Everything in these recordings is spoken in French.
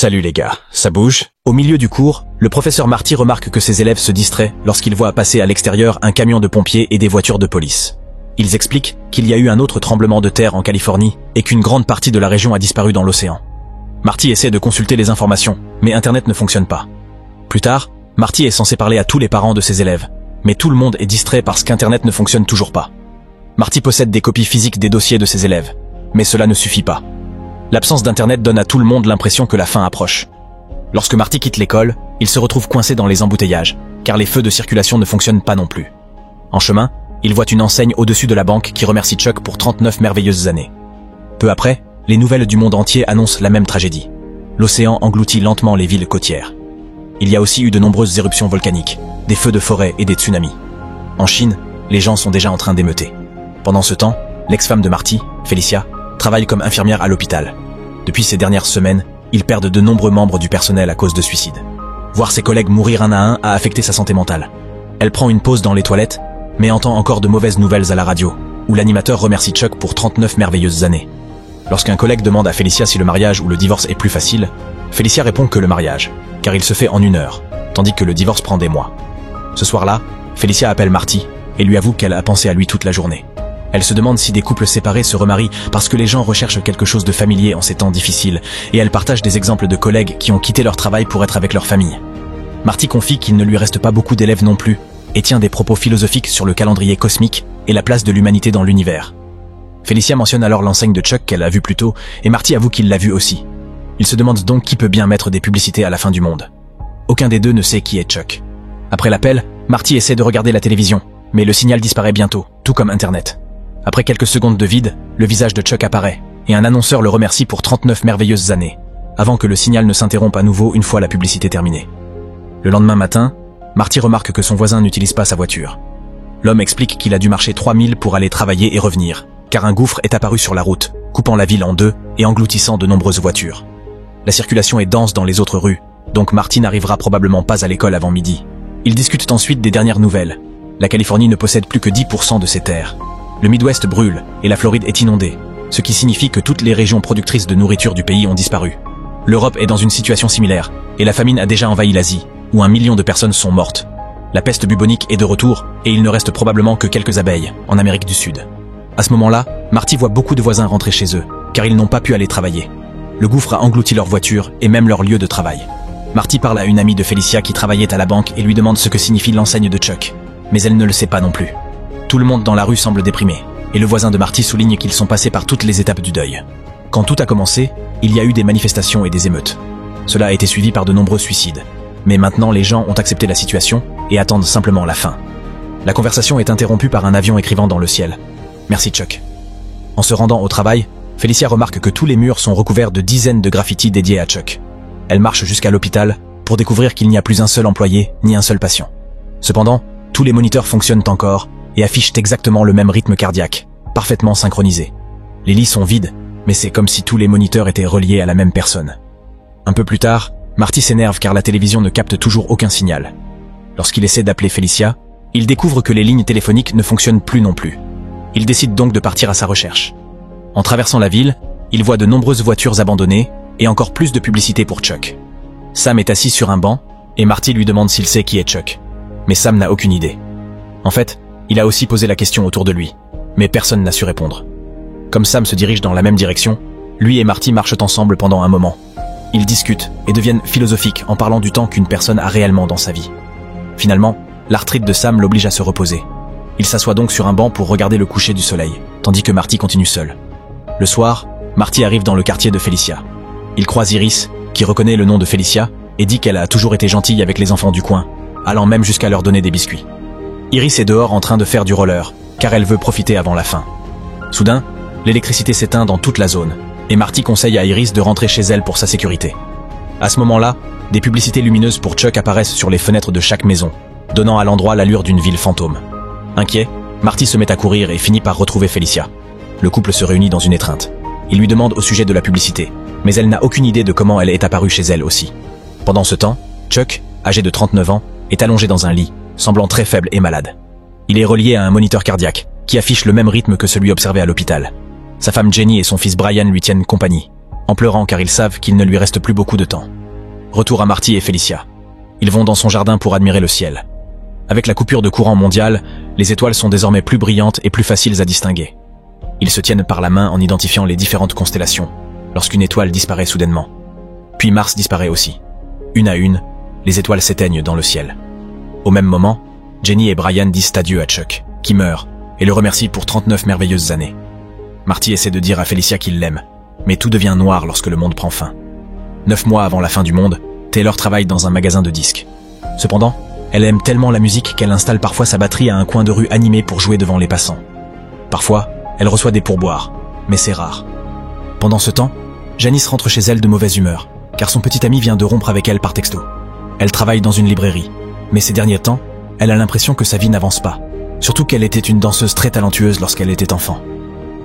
Salut les gars, ça bouge? Au milieu du cours, le professeur Marty remarque que ses élèves se distraient lorsqu'il voit passer à l'extérieur un camion de pompiers et des voitures de police. Ils expliquent qu'il y a eu un autre tremblement de terre en Californie et qu'une grande partie de la région a disparu dans l'océan. Marty essaie de consulter les informations, mais Internet ne fonctionne pas. Plus tard, Marty est censé parler à tous les parents de ses élèves, mais tout le monde est distrait parce qu'Internet ne fonctionne toujours pas. Marty possède des copies physiques des dossiers de ses élèves, mais cela ne suffit pas. L'absence d'Internet donne à tout le monde l'impression que la fin approche. Lorsque Marty quitte l'école, il se retrouve coincé dans les embouteillages, car les feux de circulation ne fonctionnent pas non plus. En chemin, il voit une enseigne au-dessus de la banque qui remercie Chuck pour 39 merveilleuses années. Peu après, les nouvelles du monde entier annoncent la même tragédie. L'océan engloutit lentement les villes côtières. Il y a aussi eu de nombreuses éruptions volcaniques, des feux de forêt et des tsunamis. En Chine, les gens sont déjà en train d'émeuter. Pendant ce temps, l'ex-femme de Marty, Felicia, travaille comme infirmière à l'hôpital. Depuis ces dernières semaines, ils perdent de nombreux membres du personnel à cause de suicides. Voir ses collègues mourir un à un a affecté sa santé mentale. Elle prend une pause dans les toilettes, mais entend encore de mauvaises nouvelles à la radio, où l'animateur remercie Chuck pour 39 merveilleuses années. Lorsqu'un collègue demande à Felicia si le mariage ou le divorce est plus facile, Felicia répond que le mariage, car il se fait en 1 heure, tandis que le divorce prend des mois. Ce soir-là, Felicia appelle Marty et lui avoue qu'elle a pensé à lui toute la journée. Elle se demande si des couples séparés se remarient parce que les gens recherchent quelque chose de familier en ces temps difficiles, et elle partage des exemples de collègues qui ont quitté leur travail pour être avec leur famille. Marty confie qu'il ne lui reste pas beaucoup d'élèves non plus, et tient des propos philosophiques sur le calendrier cosmique et la place de l'humanité dans l'univers. Felicia mentionne alors l'enseigne de Chuck qu'elle a vue plus tôt, et Marty avoue qu'il l'a vue aussi. Il se demande donc qui peut bien mettre des publicités à la fin du monde. Aucun des deux ne sait qui est Chuck. Après l'appel, Marty essaie de regarder la télévision, mais le signal disparaît bientôt, tout comme Internet. Après quelques secondes de vide, le visage de Chuck apparaît, et un annonceur le remercie pour 39 merveilleuses années, avant que le signal ne s'interrompe à nouveau une fois la publicité terminée. Le lendemain matin, Marty remarque que son voisin n'utilise pas sa voiture. L'homme explique qu'il a dû marcher 3000 pour aller travailler et revenir, car un gouffre est apparu sur la route, coupant la ville en deux et engloutissant de nombreuses voitures. La circulation est dense dans les autres rues, donc Marty n'arrivera probablement pas à l'école avant midi. Ils discutent ensuite des dernières nouvelles. La Californie ne possède plus que 10% de ses terres. Le Midwest brûle et la Floride est inondée, ce qui signifie que toutes les régions productrices de nourriture du pays ont disparu. L'Europe est dans une situation similaire, et la famine a déjà envahi l'Asie, où 1 million de personnes sont mortes. La peste bubonique est de retour, et il ne reste probablement que quelques abeilles, en Amérique du Sud. À ce moment-là, Marty voit beaucoup de voisins rentrer chez eux, car ils n'ont pas pu aller travailler. Le gouffre a englouti leur voiture et même leur lieu de travail. Marty parle à une amie de Felicia qui travaillait à la banque et lui demande ce que signifie l'enseigne de Chuck, mais elle ne le sait pas non plus. Tout le monde dans la rue semble déprimé, et le voisin de Marty souligne qu'ils sont passés par toutes les étapes du deuil. Quand tout a commencé, il y a eu des manifestations et des émeutes. Cela a été suivi par de nombreux suicides. Mais maintenant, les gens ont accepté la situation et attendent simplement la fin. La conversation est interrompue par un avion écrivant dans le ciel « Merci Chuck ». En se rendant au travail, Felicia remarque que tous les murs sont recouverts de dizaines de graffitis dédiés à Chuck. Elle marche jusqu'à l'hôpital pour découvrir qu'il n'y a plus un seul employé ni un seul patient. Cependant, tous les moniteurs fonctionnent encore et affichent exactement le même rythme cardiaque, parfaitement synchronisé. Les lits sont vides, mais c'est comme si tous les moniteurs étaient reliés à la même personne. Un peu plus tard, Marty s'énerve car la télévision ne capte toujours aucun signal. Lorsqu'il essaie d'appeler Felicia, il découvre que les lignes téléphoniques ne fonctionnent plus non plus. Il décide donc de partir à sa recherche. En traversant la ville, il voit de nombreuses voitures abandonnées et encore plus de publicité pour Chuck. Sam est assis sur un banc et Marty lui demande s'il sait qui est Chuck. Mais Sam n'a aucune idée. En fait, il a aussi posé la question autour de lui, mais personne n'a su répondre. Comme Sam se dirige dans la même direction, lui et Marty marchent ensemble pendant un moment. Ils discutent et deviennent philosophiques en parlant du temps qu'une personne a réellement dans sa vie. Finalement, l'arthrite de Sam l'oblige à se reposer. Il s'assoit donc sur un banc pour regarder le coucher du soleil, tandis que Marty continue seul. Le soir, Marty arrive dans le quartier de Felicia. Il croise Iris, qui reconnaît le nom de Felicia, et dit qu'elle a toujours été gentille avec les enfants du coin, allant même jusqu'à leur donner des biscuits. Iris est dehors en train de faire du roller, car elle veut profiter avant la fin. Soudain, l'électricité s'éteint dans toute la zone, et Marty conseille à Iris de rentrer chez elle pour sa sécurité. À ce moment-là, des publicités lumineuses pour Chuck apparaissent sur les fenêtres de chaque maison, donnant à l'endroit l'allure d'une ville fantôme. Inquiet, Marty se met à courir et finit par retrouver Felicia. Le couple se réunit dans une étreinte. Il lui demande au sujet de la publicité, mais elle n'a aucune idée de comment elle est apparue chez elle aussi. Pendant ce temps, Chuck, âgé de 39 ans, est allongé dans un lit, semblant très faible et malade. Il est relié à un moniteur cardiaque, qui affiche le même rythme que celui observé à l'hôpital. Sa femme Jenny et son fils Brian lui tiennent compagnie. en pleurant car ils savent qu'il ne lui reste plus beaucoup de temps. Retour à Marty et Felicia. Ils vont dans son jardin pour admirer le ciel. Avec la coupure de courant mondial, les étoiles sont désormais plus brillantes et plus faciles à distinguer. Ils se tiennent par la main en identifiant les différentes constellations, lorsqu'une étoile disparaît soudainement. Puis Mars disparaît aussi. Une à une, les étoiles s'éteignent dans le ciel. Au même moment, Jenny et Brian disent adieu à Chuck, qui meurt, et le remercie pour 39 merveilleuses années. Marty essaie de dire à Felicia qu'il l'aime, mais tout devient noir lorsque le monde prend fin. 9 mois avant la fin du monde, Taylor travaille dans un magasin de disques. Cependant, elle aime tellement la musique qu'elle installe parfois sa batterie à un coin de rue animé pour jouer devant les passants. Parfois, elle reçoit des pourboires, mais c'est rare. Pendant ce temps, Janice rentre chez elle de mauvaise humeur, car son petit ami vient de rompre avec elle par texto. Elle travaille dans une librairie, mais ces derniers temps, elle a l'impression que sa vie n'avance pas, surtout qu'elle était une danseuse très talentueuse lorsqu'elle était enfant.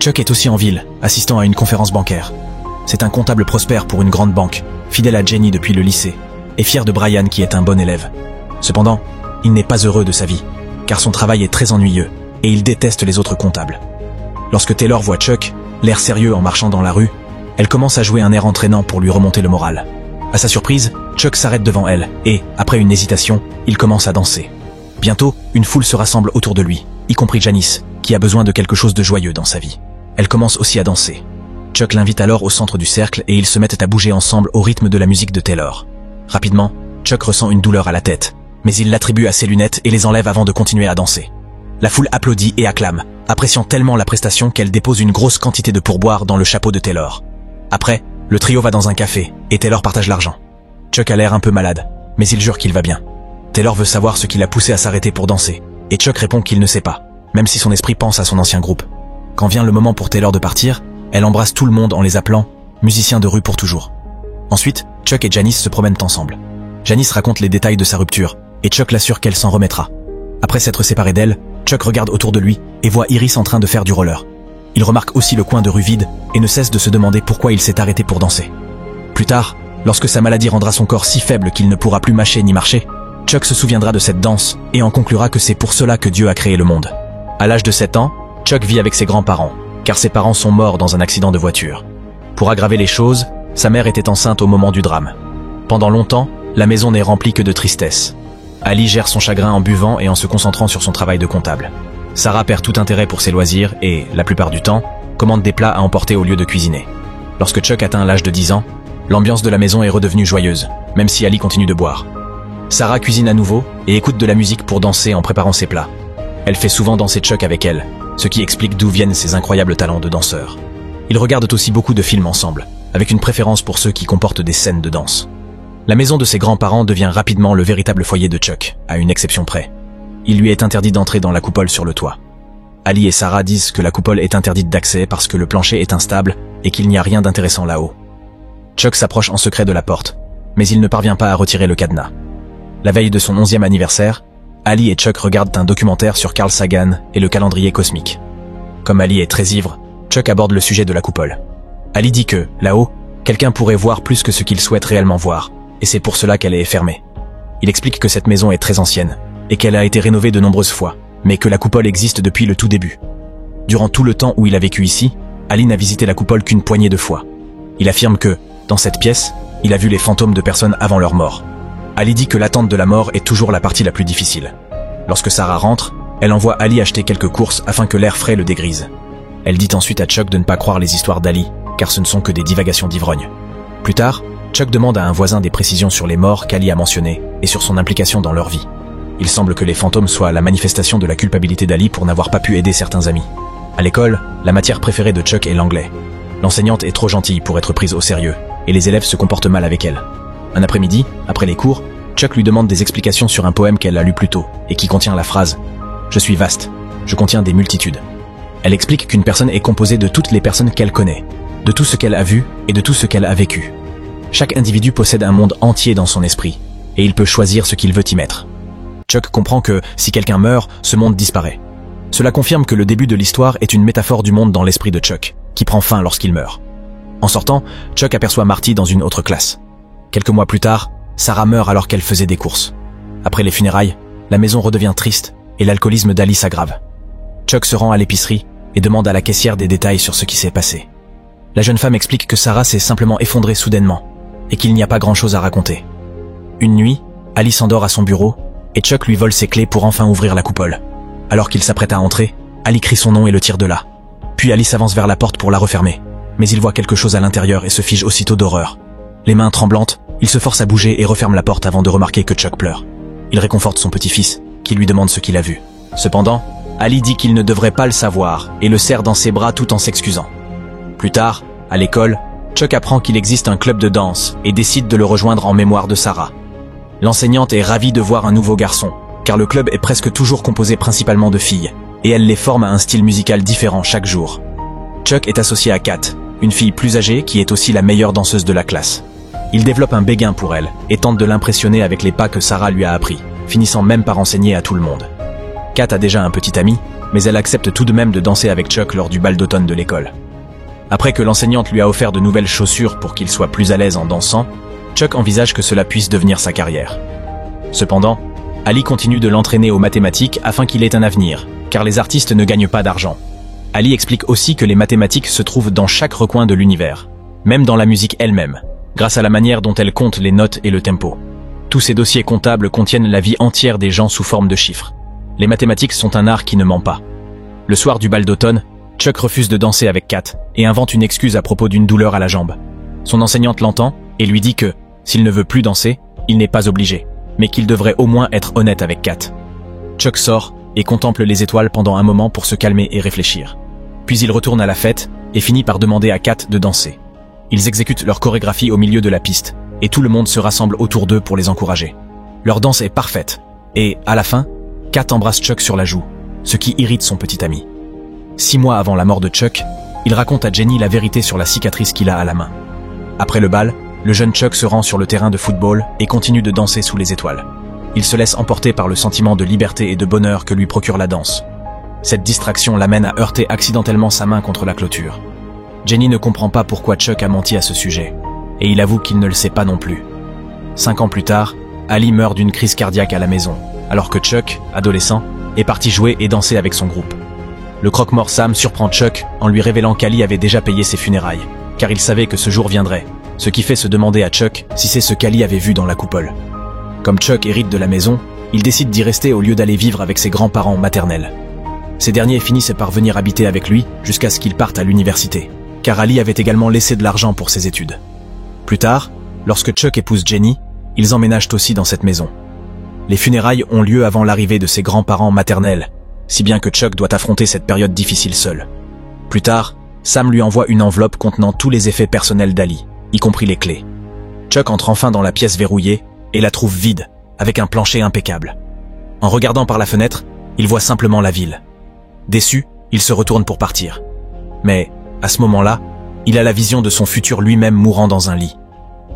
Chuck est aussi en ville, assistant à une conférence bancaire. C'est un comptable prospère pour une grande banque, fidèle à Jenny depuis le lycée, et fier de Brian qui est un bon élève. Cependant, il n'est pas heureux de sa vie, car son travail est très ennuyeux, et il déteste les autres comptables. Lorsque Taylor voit Chuck, l'air sérieux en marchant dans la rue, elle commence à jouer un air entraînant pour lui remonter le moral. À sa surprise, Chuck s'arrête devant elle, et, après une hésitation, il commence à danser. Bientôt, une foule se rassemble autour de lui, y compris Janice, qui a besoin de quelque chose de joyeux dans sa vie. Elle commence aussi à danser. Chuck l'invite alors au centre du cercle et ils se mettent à bouger ensemble au rythme de la musique de Taylor. Rapidement, Chuck ressent une douleur à la tête, mais il l'attribue à ses lunettes et les enlève avant de continuer à danser. La foule applaudit et acclame, appréciant tellement la prestation qu'elle dépose une grosse quantité de pourboire dans le chapeau de Taylor. Après, le trio va dans un café et Taylor partage l'argent. Chuck a l'air un peu malade, mais il jure qu'il va bien. Taylor veut savoir ce qui l'a poussé à s'arrêter pour danser, et Chuck répond qu'il ne sait pas, même si son esprit pense à son ancien groupe. Quand vient le moment pour Taylor de partir, elle embrasse tout le monde en les appelant « musiciens de rue pour toujours ». Ensuite, Chuck et Janice se promènent ensemble. Janice raconte les détails de sa rupture, et Chuck l'assure qu'elle s'en remettra. Après s'être séparé d'elle, Chuck regarde autour de lui et voit Iris en train de faire du roller. Il remarque aussi le coin de rue vide et ne cesse de se demander pourquoi il s'est arrêté pour danser. Plus tard, lorsque sa maladie rendra son corps si faible qu'il ne pourra plus mâcher ni marcher, Chuck se souviendra de cette danse et en conclura que c'est pour cela que Dieu a créé le monde. À l'âge de 7 ans, Chuck vit avec ses grands-parents, car ses parents sont morts dans un accident de voiture. Pour aggraver les choses, sa mère était enceinte au moment du drame. Pendant longtemps, la maison n'est remplie que de tristesse. Ali gère son chagrin en buvant et en se concentrant sur son travail de comptable. Sarah perd tout intérêt pour ses loisirs et, la plupart du temps, commande des plats à emporter au lieu de cuisiner. Lorsque Chuck atteint l'âge de 10 ans, l'ambiance de la maison est redevenue joyeuse, même si Ali continue de boire. Sarah cuisine à nouveau et écoute de la musique pour danser en préparant ses plats. Elle fait souvent danser Chuck avec elle, ce qui explique d'où viennent ses incroyables talents de danseur. Ils regardent aussi beaucoup de films ensemble, avec une préférence pour ceux qui comportent des scènes de danse. La maison de ses grands-parents devient rapidement le véritable foyer de Chuck, à une exception près. Il lui est interdit d'entrer dans la coupole sur le toit. Ali et Sarah disent que la coupole est interdite d'accès parce que le plancher est instable et qu'il n'y a rien d'intéressant là-haut. Chuck s'approche en secret de la porte, mais il ne parvient pas à retirer le cadenas. La veille de son 11e anniversaire, Ali et Chuck regardent un documentaire sur Carl Sagan et le calendrier cosmique. Comme Ali est très ivre, Chuck aborde le sujet de la coupole. Ali dit que, là-haut, quelqu'un pourrait voir plus que ce qu'il souhaite réellement voir, et c'est pour cela qu'elle est fermée. Il explique que cette maison est très ancienne, et qu'elle a été rénovée de nombreuses fois, mais que la coupole existe depuis le tout début. Durant tout le temps où il a vécu ici, Ali n'a visité la coupole qu'une poignée de fois. Il affirme que, dans cette pièce, il a vu les fantômes de personnes avant leur mort. Ali dit que l'attente de la mort est toujours la partie la plus difficile. Lorsque Sarah rentre, elle envoie Ali acheter quelques courses afin que l'air frais le dégrise. Elle dit ensuite à Chuck de ne pas croire les histoires d'Ali, car ce ne sont que des divagations d'ivrogne. Plus tard, Chuck demande à un voisin des précisions sur les morts qu'Ali a mentionnées et sur son implication dans leur vie. Il semble que les fantômes soient la manifestation de la culpabilité d'Ali pour n'avoir pas pu aider certains amis. À l'école, la matière préférée de Chuck est l'anglais. L'enseignante est trop gentille pour être prise au sérieux, et les élèves se comportent mal avec elle. Un après-midi, après les cours, Chuck lui demande des explications sur un poème qu'elle a lu plus tôt, et qui contient la phrase « Je suis vaste, je contiens des multitudes ». Elle explique qu'une personne est composée de toutes les personnes qu'elle connaît, de tout ce qu'elle a vu et de tout ce qu'elle a vécu. Chaque individu possède un monde entier dans son esprit, et il peut choisir ce qu'il veut y mettre. Chuck comprend que, si quelqu'un meurt, ce monde disparaît. Cela confirme que le début de l'histoire est une métaphore du monde dans l'esprit de Chuck, qui prend fin lorsqu'il meurt. En sortant, Chuck aperçoit Marty dans une autre classe. Quelques mois plus tard, Sarah meurt alors qu'elle faisait des courses. Après les funérailles, la maison redevient triste et l'alcoolisme d'Ali s'aggrave. Chuck se rend à l'épicerie et demande à la caissière des détails sur ce qui s'est passé. La jeune femme explique que Sarah s'est simplement effondrée soudainement et qu'il n'y a pas grand-chose à raconter. Une nuit, Ali s'endort à son bureau et Chuck lui vole ses clés pour enfin ouvrir la coupole. Alors qu'il s'apprête à entrer, Ali crie son nom et le tire de là. Puis Ali s'avance vers la porte pour la refermer, mais il voit quelque chose à l'intérieur et se fige aussitôt d'horreur. Les mains tremblantes, il se force à bouger et referme la porte avant de remarquer que Chuck pleure. Il réconforte son petit-fils, qui lui demande ce qu'il a vu. Cependant, Ali dit qu'il ne devrait pas le savoir et le serre dans ses bras tout en s'excusant. Plus tard, à l'école, Chuck apprend qu'il existe un club de danse et décide de le rejoindre en mémoire de Sarah. L'enseignante est ravie de voir un nouveau garçon, car le club est presque toujours composé principalement de filles, et elle les forme à un style musical différent chaque jour. Chuck est associé à Kat, une fille plus âgée qui est aussi la meilleure danseuse de la classe. Il développe un béguin pour elle et tente de l'impressionner avec les pas que Sarah lui a appris, finissant même par enseigner à tout le monde. Kat a déjà un petit ami, mais elle accepte tout de même de danser avec Chuck lors du bal d'automne de l'école. Après que l'enseignante lui a offert de nouvelles chaussures pour qu'il soit plus à l'aise en dansant, Chuck envisage que cela puisse devenir sa carrière. Cependant, Ali continue de l'entraîner aux mathématiques afin qu'il ait un avenir, car les artistes ne gagnent pas d'argent. Ali explique aussi que les mathématiques se trouvent dans chaque recoin de l'univers, même dans la musique elle-même, grâce à la manière dont elle compte les notes et le tempo. Tous ces dossiers comptables contiennent la vie entière des gens sous forme de chiffres. Les mathématiques sont un art qui ne ment pas. Le soir du bal d'automne, Chuck refuse de danser avec Kat et invente une excuse à propos d'une douleur à la jambe. Son enseignante l'entend et lui dit que, s'il ne veut plus danser, il n'est pas obligé, mais qu'il devrait au moins être honnête avec Kat. Chuck sort et contemple les étoiles pendant un moment pour se calmer et réfléchir. Puis il retourne à la fête et finit par demander à Kat de danser. Ils exécutent leur chorégraphie au milieu de la piste et tout le monde se rassemble autour d'eux pour les encourager. Leur danse est parfaite et, à la fin, Kat embrasse Chuck sur la joue, ce qui irrite son petit ami. 6 mois avant la mort de Chuck, il raconte à Jenny la vérité sur la cicatrice qu'il a à la main. Après le bal, le jeune Chuck se rend sur le terrain de football et continue de danser sous les étoiles. Il se laisse emporter par le sentiment de liberté et de bonheur que lui procure la danse. Cette distraction l'amène à heurter accidentellement sa main contre la clôture. Jenny ne comprend pas pourquoi Chuck a menti à ce sujet, et il avoue qu'il ne le sait pas non plus. 5 ans plus tard, Ali meurt d'une crise cardiaque à la maison, alors que Chuck, adolescent, est parti jouer et danser avec son groupe. Le croque-mort Sam surprend Chuck en lui révélant qu'Ali avait déjà payé ses funérailles, car il savait que ce jour viendrait, ce qui fait se demander à Chuck si c'est ce qu'Ali avait vu dans la coupole. Comme Chuck hérite de la maison, il décide d'y rester au lieu d'aller vivre avec ses grands-parents maternels. Ces derniers finissent par venir habiter avec lui jusqu'à ce qu'il parte à l'université, car Ali avait également laissé de l'argent pour ses études. Plus tard, lorsque Chuck épouse Jenny, ils emménagent aussi dans cette maison. Les funérailles ont lieu avant l'arrivée de ses grands-parents maternels, si bien que Chuck doit affronter cette période difficile seul. Plus tard, Sam lui envoie une enveloppe contenant tous les effets personnels d'Ali, y compris les clés. Chuck entre enfin dans la pièce verrouillée et la trouve vide, avec un plancher impeccable. En regardant par la fenêtre, il voit simplement la ville. Déçu, il se retourne pour partir. Mais, à ce moment-là, il a la vision de son futur lui-même mourant dans un lit.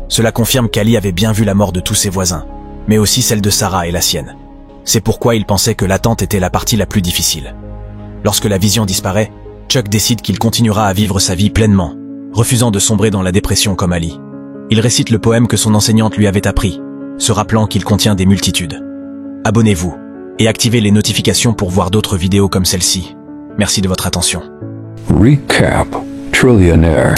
Cela confirme qu'Ali avait bien vu la mort de tous ses voisins, mais aussi celle de Sarah et la sienne. C'est pourquoi il pensait que l'attente était la partie la plus difficile. Lorsque la vision disparaît, Chuck décide qu'il continuera à vivre sa vie pleinement, refusant de sombrer dans la dépression comme Ali. Il récite le poème que son enseignante lui avait appris, se rappelant qu'il contient des multitudes. Abonnez-vous et activez les notifications pour voir d'autres vidéos comme celle-ci. Merci de votre attention. Recap Trillionaire.